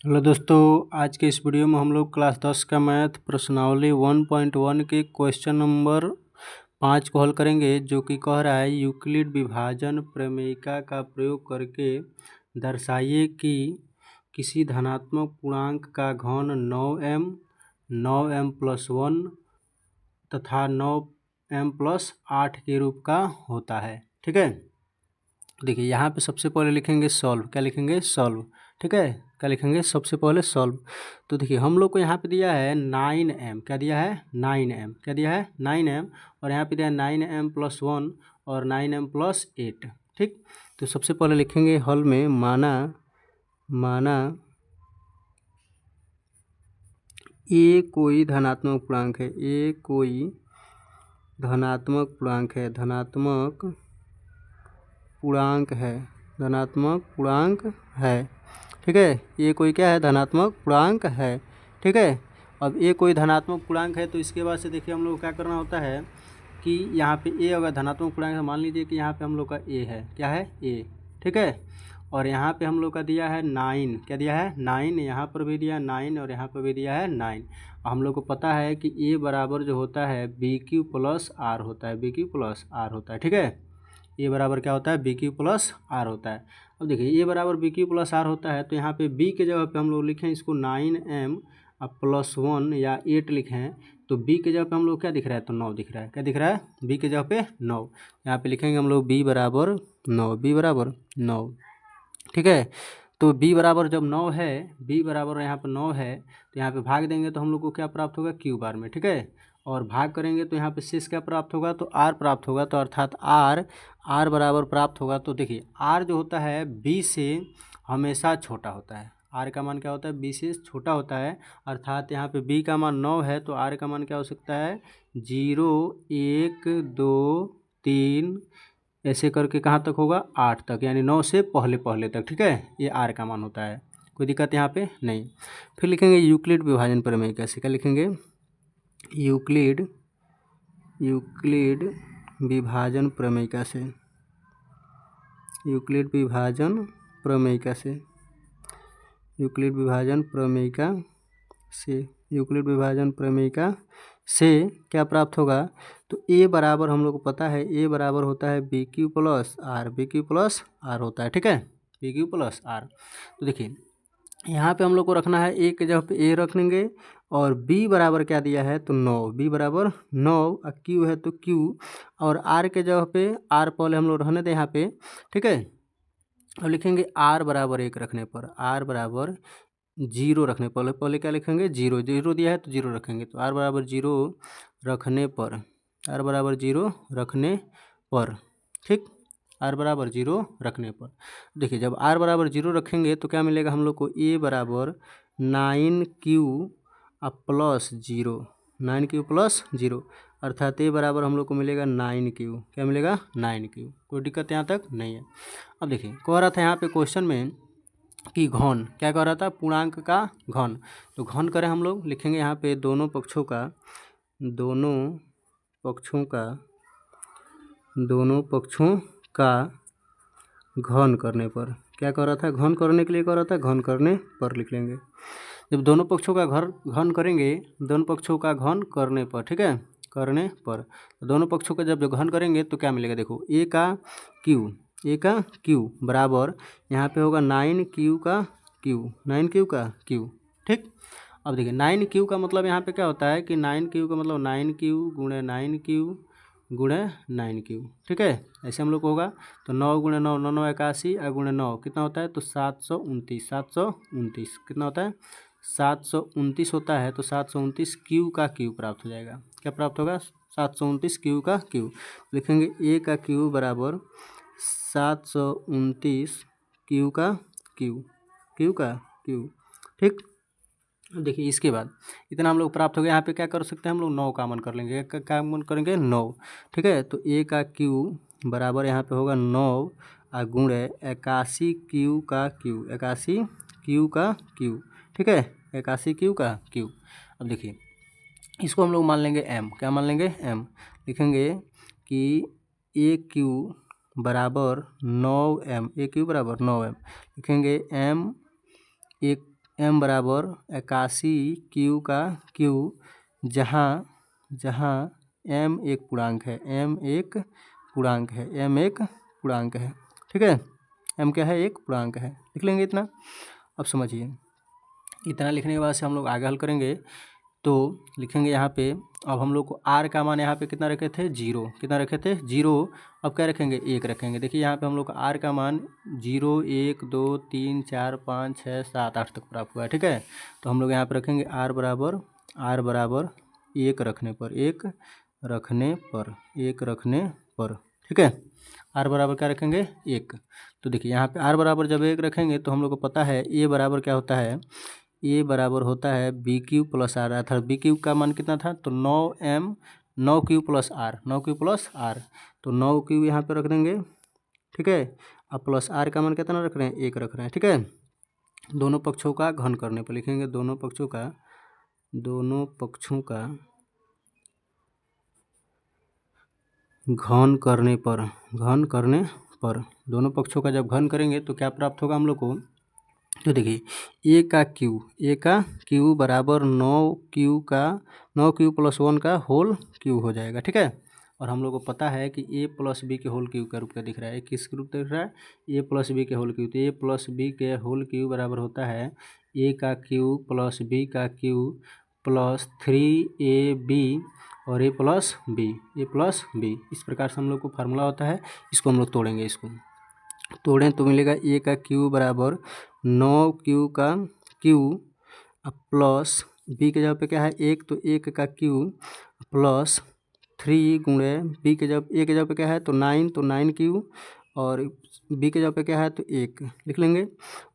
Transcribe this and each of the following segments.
Hello दोस्तों, आज के इस वीडियो में हम लोग क्लास 10 का मैथ प्रश्नावली 1.1 के क्वेश्चन नंबर 5 को हल करेंगे, जो कि कह रहा है यूक्लिड विभाजन प्रमेयिका का प्रयोग करके दर्शाइए कि किसी धनात्मक पूर्णांक का घन 9m 9m+1 तथा 9m+8 के रूप का होता है। ठीक है, देखिए यहाँ पे सबसे पहले लिखेंगे सॉल्व। क्या लिखेंगे? सॉल्व। ठीक है, क्या लिखेंगे? सबसे पहले सॉल्व। तो देखिए हम लोग को यहाँ पे दिया है 9m। क्या दिया है? 9m। क्या दिया है? 9m। और यहाँ पे दिया है 9m+1 और 9m+8। ठीक, तो सबसे पहले लिखेंगे हल में माना ए कोई धनात्मक पूर्णांक है। ए कोई धनात्मक पूर्णांक है। धनात्मक पूर्णांक है। ठीक है, ये कोई क्या है? धनात्मक पूर्णांक है। ठीक है, अब ये कोई धनात्मक पूर्णांक है तो इसके बाद से देखिए हम लोग को क्या करना होता है कि यहाँ पे ए अगर धनात्मक पूर्णांक है, मान लीजिए कि यहाँ पे हम लोग का ए है। क्या है? ए। ठीक है, और यहाँ पे हम लोग का दिया है 9। क्या दिया है? 9। यहाँ पर भी दिया 9 और यहाँ पर भी दिया है 9। हम लोग को पता है कि ए बराबर जो होता है BQ+R होता है। BQ+R होता है। ठीक है, ए बराबर क्या होता है? BQ+R होता है। अब देखिए ए बराबर BQ+R होता है तो यहाँ पे बी के जगह पे हम लोग लिखें इसको 9m+1 या 8 लिखें तो बी के जगह पे हम लोग क्या दिख रहा है? तो 9 दिख रहा है। क्या दिख रहा है? बी के जगह पे 9। यहाँ पे लिखेंगे हम लोग बी बराबर 9। बी बराबर 9। ठीक है, तो बी बराबर जब 9 है, बी बराबर यहाँ पर 9 है तो यहाँ पे भाग देंगे तो हम लोग को क्या प्राप्त होगा? क्यू बार में। ठीक है, और भाग करेंगे तो यहाँ पे शेष क्या प्राप्त होगा? तो आर प्राप्त होगा। तो अर्थात आर बराबर प्राप्त होगा। तो देखिए आर जो होता है बी से हमेशा छोटा होता है। आर का मान क्या होता है? बी से छोटा होता है। अर्थात यहाँ पे बी का मान 9 है तो आर का मान क्या हो सकता है? 0 1 2 3 ऐसे करके कहाँ तक होगा? 8 तक, यानी 9 से पहले तक। ठीक है, ये आर का मान होता है। कोई दिक्कत यहाँ पे नहीं। फिर लिखेंगे यूक्लिड विभाजन प्रमेय। कैसे? क्या लिखेंगे? यूक्लिड विभाजन प्रमेयिका से। यूक्लिड विभाजन प्रमेयिका से। यूक्लिड विभाजन प्रमेयिका से। यूक्लिड विभाजन प्रमेयिका से क्या प्राप्त होगा? तो ए बराबर हम लोग को पता है ए बराबर होता है BQ+R। BQ+R होता है। ठीक है, BQ+R। तो देखिए यहाँ पे हम लोग को रखना है ए के जगह पे ए रख लेंगे और बी बराबर क्या दिया है? तो 9। बी बराबर 9 और क्यू है तो क्यू, और आर के जगह पे आर पहले हम लोग रहने दें यहाँ पे। ठीक है, अब लिखेंगे आर बराबर 1 रखने पर, आर बराबर 0 रखने पर, पहले क्या लिखेंगे? 0। 0 दिया है तो 0 रखेंगे। तो आर बराबर 0 रखने पर, आर बराबर 0 रखने पर। ठीक, आर बराबर 0 रखने पर देखिए जब आर बराबर 0 रखेंगे तो क्या मिलेगा हम लोग को? ए बराबर 9Q+0। 9Q+0 अर्थात ए बराबर हम लोग को मिलेगा 9Q। क्या मिलेगा? 9Q। कोई दिक्कत यहाँ तक नहीं है। अब देखिए कह रहा था यहाँ पे क्वेश्चन में कि घन, क्या कह रहा था? पूर्णांक का घन। तो घन करें हम लोग, लिखेंगे यहाँ पे दोनों पक्षों का घन करने पर। क्या कह रहा था? घन करने के लिए कह रहा था, घन करने पर लिख लेंगे। जब दोनों पक्षों का घन करेंगे, दोनों पक्षों का घन करने पर। ठीक है, करने पर दोनों पक्षों का जब घन करेंगे तो क्या मिलेगा? देखो ए का क्यू बराबर यहाँ पे होगा 9Q का क्यू। ठीक, अब देखिए 9Q का मतलब यहाँ पे क्या होता है कि 9Q का मतलब 9Q गुणे 9Q गुणे 9Q। ठीक है, ऐसे हम लोग को होगा। तो 9 गुणे 9 9 9 81 और गुणे 9 कितना होता है? तो 729 कितना होता है? 729 होता है। तो 729 क्यू का क्यू प्राप्त हो जाएगा। क्या प्राप्त होगा? 729 क्यू का क्यू। लिखेंगे ए का क्यू बराबर 729 क्यू का क्यू। ठीक, देखिए इसके बाद इतना हम लोग प्राप्त हो गया। यहाँ पे क्या कर सकते हैं हम लोग? 9 कॉमन कर लेंगे। क्या कॉमन करेंगे? 9। ठीक है, तो ए का क्यू बराबर यहाँ पे होगा 9 और गुणे 81 क्यू का क्यू। ठीक है, 81 क्यू का क्यू। अब देखिए इसको हम लोग मान लेंगे m। क्या मान लेंगे? m। लिखेंगे कि ए क्यू बराबर 9m। ए क्यू बराबर 9m। लिखेंगे m एक m बराबर 81 क्यू का क्यू, जहाँ m एक पूर्णांक है, m एक पूर्णांक है, ठीक है। m क्या है? एक पूर्णांक है। लिख लेंगे इतना। अब समझिए, इतना लिखने के बाद से हम लोग आगे हल करेंगे। तो लिखेंगे यहाँ पे, अब हम लोग को r का मान यहाँ पे कितना रखे थे? 0। कितना रखे थे? 0। अब क्या रखेंगे? 1 रखेंगे। देखिए यहाँ पे हम लोग का r का मान 0, 1, 2, 3, 4, 5, 6, 7, 8 तक प्राप्त हुआ है, ठीक है। तो हम लोग यहाँ पे रखेंगे r बराबर 1 रखने पर, ठीक है। r बराबर क्या रखेंगे? 1। तो देखिए यहाँ पे r बराबर जब 1 रखेंगे तो हम लोग को पता है a बराबर क्या होता है? a बराबर होता है बी क्यू प्लस आर, अर्थात बी क्यू का मान कितना था? तो 9m, 9q प्लस आर, तो 9q यहाँ पे रख देंगे, ठीक है। अब प्लस आर का मान कितना रख रहे हैं? 1 रख रहे हैं, ठीक है। दोनों पक्षों का घन करने पर लिखेंगे, दोनों पक्षों का घन करने पर दोनों पक्षों का जब घन करेंगे तो क्या प्राप्त होगा हम लोग को? तो देखिए a का क्यू बराबर 9q प्लस 1 का होल क्यू हो जाएगा, ठीक है। और हम लोग को पता है कि a प्लस बी के होल क्यू का रूप का दिख रहा है। किस रूप दिख रहा है? a प्लस बी के होल क्यू। तो a प्लस बी के होल क्यू बराबर होता है a का क्यू प्लस b का क्यू प्लस 3ab और a प्लस b। इस प्रकार से हम लोग को फार्मूला होता है। इसको हम लोग तोड़ेंगे, इसको तोड़ें तो मिलेगा a का क्यू बराबर 9q का क्यू प्लस b के जगह पे क्या है? 1, तो 1 का क्यू प्लस 3 गुणे b के जगह a के जगह पे क्या है? तो 9, तो 9q और b के जगह पे क्या है? तो 1 लिख लेंगे।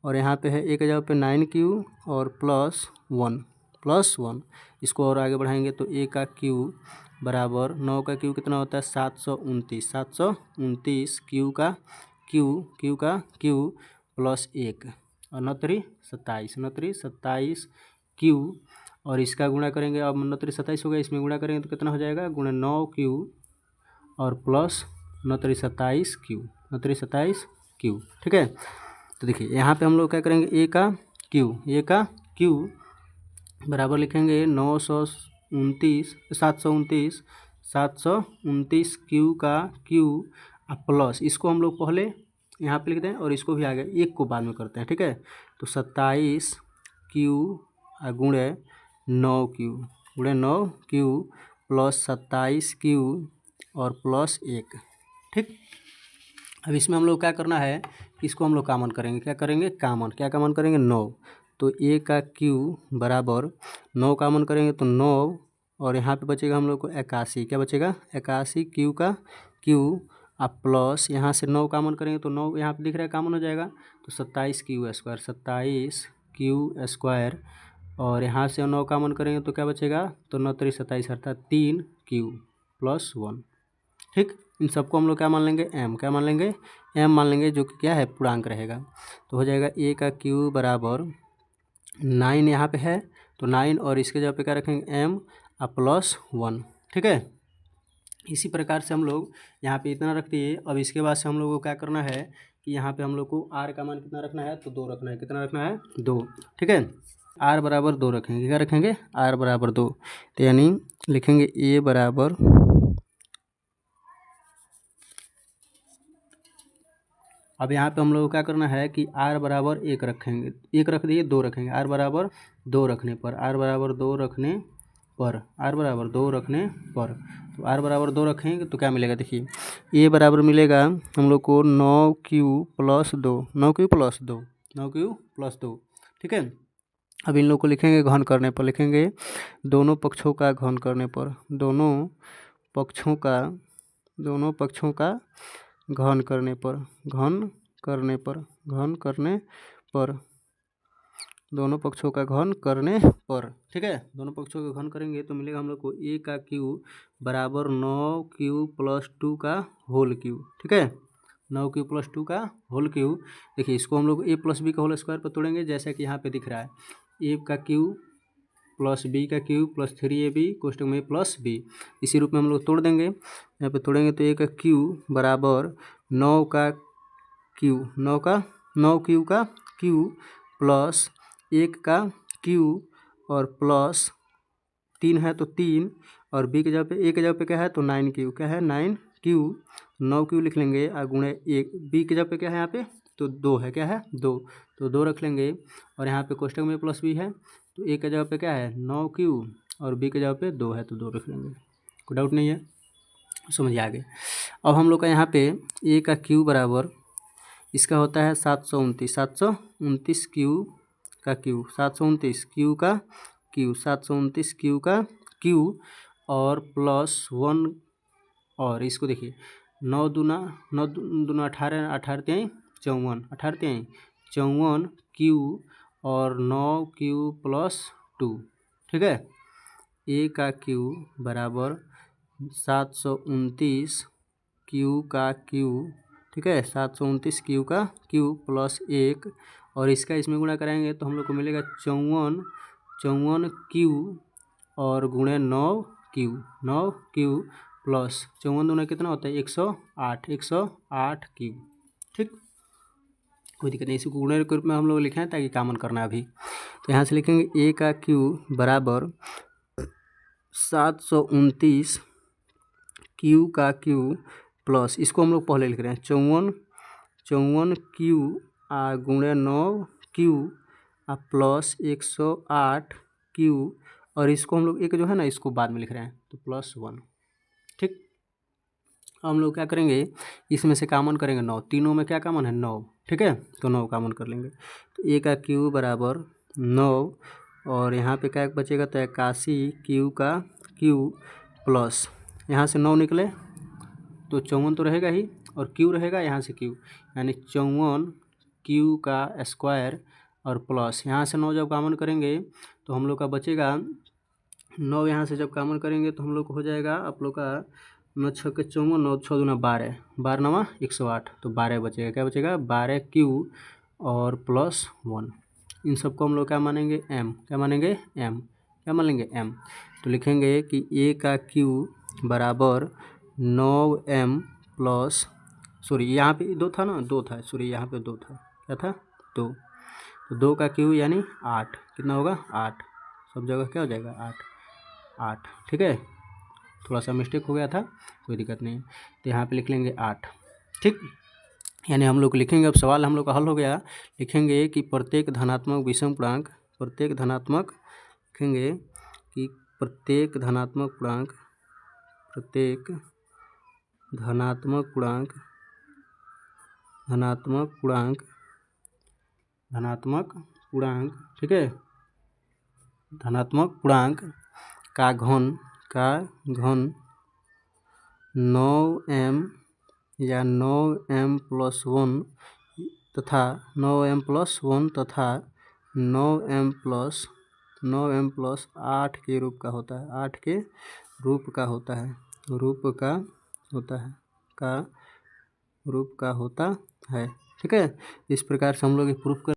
और यहाँ पे है a के जगह पे 9q और प्लस 1। इसको और आगे बढ़ाएंगे तो a का क्यू बराबर 9 का क्यू कितना होता है? 729 क्यू का क्यू प्लस 1 और 9 27 क्यू और इसका गुणा करेंगे। अब 9 27 हो गया, इसमें गुणा करेंगे तो कितना हो जाएगा? गुणा 9q और प्लस 9 27 क्यू, ठीक है। तो देखिए यहाँ पे हम लोग क्या करेंगे? a का क्यू बराबर लिखेंगे 729 क्यू का क्यू प्लस, इसको हम लोग पहले यहाँ पे लिखते हैं और इसको भी आगे 1 को बाद में करते हैं, ठीक है। तो 27 क्यू गुणे 9q प्लस 27 क्यू और प्लस 1, ठीक। अब इसमें हम लोग क्या करना है? इसको हम लोग कॉमन करेंगे। क्या करेंगे? क्या कॉमन करेंगे? 9। तो a का क्यू बराबर 9 कॉमन करेंगे तो 9 और यहाँ पे बचेगा हम लोग को 81। क्या बचेगा? 81 क्यू का क्यू अब प्लस यहाँ से 9 कॉमन करेंगे तो 9 यहाँ पे दिख रहा है कॉमन हो जाएगा, तो 27 क्यू स्क्वायर और यहाँ से 9 कॉमन करेंगे तो क्या बचेगा? तो 9 3 27 अर्थात 3q प्लस 1, ठीक। इन सबको हम लोग क्या मान लेंगे? m मान लेंगे, जो कि क्या है? पूर्णांक रहेगा। तो हो जाएगा a का क्यू बराबर 9 यहाँ पे है तो 9 और इसके जगह पे क्या रखेंगे? m प्लस 1, ठीक है। इसी प्रकार से हम लोग यहाँ पे इतना रख दिए। अब इसके बाद से हम लोग को क्या करना है कि यहाँ पे हम लोग को r का मान कितना रखना है? तो 2 रखना है। कितना रखना है? 2, ठीक है। r बराबर 2 रखेंगे। क्या रखेंगे? r बराबर 2। तो यानी लिखेंगे a बराबर, अब यहाँ पे हम लोग को क्या करना है कि r बराबर 1 रखेंगे। 1 रख दिए, 2 रखेंगे। r बराबर 2 रखने पर तो r बराबर 2 रखेंगे तो क्या मिलेगा? देखिए a बराबर मिलेगा हम लोग को 9q प्लस 2, ठीक है। अब इन लोग को लिखेंगे घन करने पर, लिखेंगे दोनों पक्षों का घन करने पर, दोनों पक्षों का घन करने पर दोनों पक्षों का घन करने पर, ठीक है। दोनों पक्षों का घन करेंगे तो मिलेगा हम लोग को a का क्यू बराबर 9q प्लस 2 का होल क्यू, ठीक है। 9q प्लस 2 का होल क्यू। देखिए इसको हम लोग a प्लस बी का होल स्क्वायर पर तोड़ेंगे, जैसा कि यहाँ पे दिख रहा है a का क्यू प्लस बी का क्यू प्लस 3ab कोष्टक में प्लस बी। इसी रूप में हम लोग तोड़ देंगे। यहाँ पे तोड़ेंगे तो a का क्यू बराबर 9q का क्यू प्लस 1 का क्यू और प्लस 3 है तो 3 और बी के जगह पे ए के जगह पे क्या है तो 9 क्यू, क्या है 9 क्यू, 9 क्यू लिख लेंगे और गुणे 1, बी के जगह पे क्या है यहाँ पे तो 2 है, क्या है 2, तो 2 रख लेंगे और यहाँ पे कोष्टक में प्लस बी है तो ए के जगह पे क्या है 9 क्यू और बी के जगह पे 2 है तो 2 रख लेंगे। कोई डाउट नहीं है, समझ आ गए। अब हम लोग का यहाँ पे ए का क्यू बराबर इसका होता है 729 क्यू का क्यू, 729 क्यू का क्यू, 729 क्यू का क्यू और प्लस 1 और इसको देखिए 9 दूना 18, 18 तिहाई 54, 18 तिहाई 54 क्यू और 9 क्यू प्लस 2, ठीक है। ए का क्यू बराबर 729 क्यू का क्यू, ठीक है, 729 क्यू का क्यू प्लस 1 और इसका इसमें गुणा कराएंगे तो हम लोग को मिलेगा 54 क्यू और गुणे 9 क्यू प्लस 54 दूना कितना होता है 108 क्यू, ठीक, कोई दिक्कत नहीं। इसको गुणे के रूप में हम लोग लिखे हैं ताकि कॉमन करना अभी, तो यहाँ से लिखेंगे ए का क्यू बराबर 729 क्यू का क्यू प्लस, इसको हम लोग पहले लिख रहे हैं 54 क्यू गुणे 9 क्यू प्लस 108 क्यू और इसको हम लोग एक जो है ना इसको बाद में लिख रहे हैं तो प्लस 1, ठीक। हम लोग क्या करेंगे इसमें से कॉमन करेंगे 9, तीनों में क्या कॉमन है 9, ठीक है, तो 9 कॉमन कर लेंगे तो ए का क्यू बराबर 9 और यहाँ पे क्या बचेगा तो 81 क्यू का क्यू प्लस यहाँ से 9 निकले तो 54 तो रहेगा ही और क्यू रहेगा यहाँ से क्यू, यानी 54 क्यू का स्क्वायर और प्लस यहाँ से 9 जब कॉमन करेंगे तो हम लोग का बचेगा 9, यहाँ से जब कॉमन करेंगे तो हम लोग को हो जाएगा आप लोग का 9 छः के 54, 9 6 दूना 12, 12 9 108 तो 12 बचेगा, क्या बचेगा 12 क्यू और प्लस 1, इन सबको हम लोग क्या मानेंगे एम, क्या मानेंगे एम, क्या मान लेंगे एम, तो लिखेंगे कि ए का क्यू बराबर 9m प्लस, सॉरी यहाँ पे 2 था ना, 2 था, सॉरी यहाँ पे 2 था, क्या था 2, तो 2 का क्यू यानी 8, कितना होगा 8, सब जगह क्या हो जाएगा 8, ठीक है, थोड़ा सा मिस्टेक हो गया था, कोई दिक्कत नहीं, तो यहाँ पे लिख लेंगे 8, ठीक, यानी हम लोग लिखेंगे अब सवाल हम लोग का हल हो गया, लिखेंगे कि प्रत्येक धनात्मक विषम पूर्णांक, प्रत्येक धनात्मक लिखेंगे कि प्रत्येक धनात्मक पूर्णांक, प्रत्येक धनात्मक पूर्णांक, धनात्मक पूर्णांक, धनात्मक पूर्णांक, ठीक है, धनात्मक पूर्णांक का घन 9m या 9m प्लस 1 तथा 9m प्लस 1 तथा 9m प्लस 8 के रूप का होता है, 8 के रूप का होता है, रूप का होता है, का रूप का होता है, ठीक है। इस प्रकार से हम लोग प्रूफ कर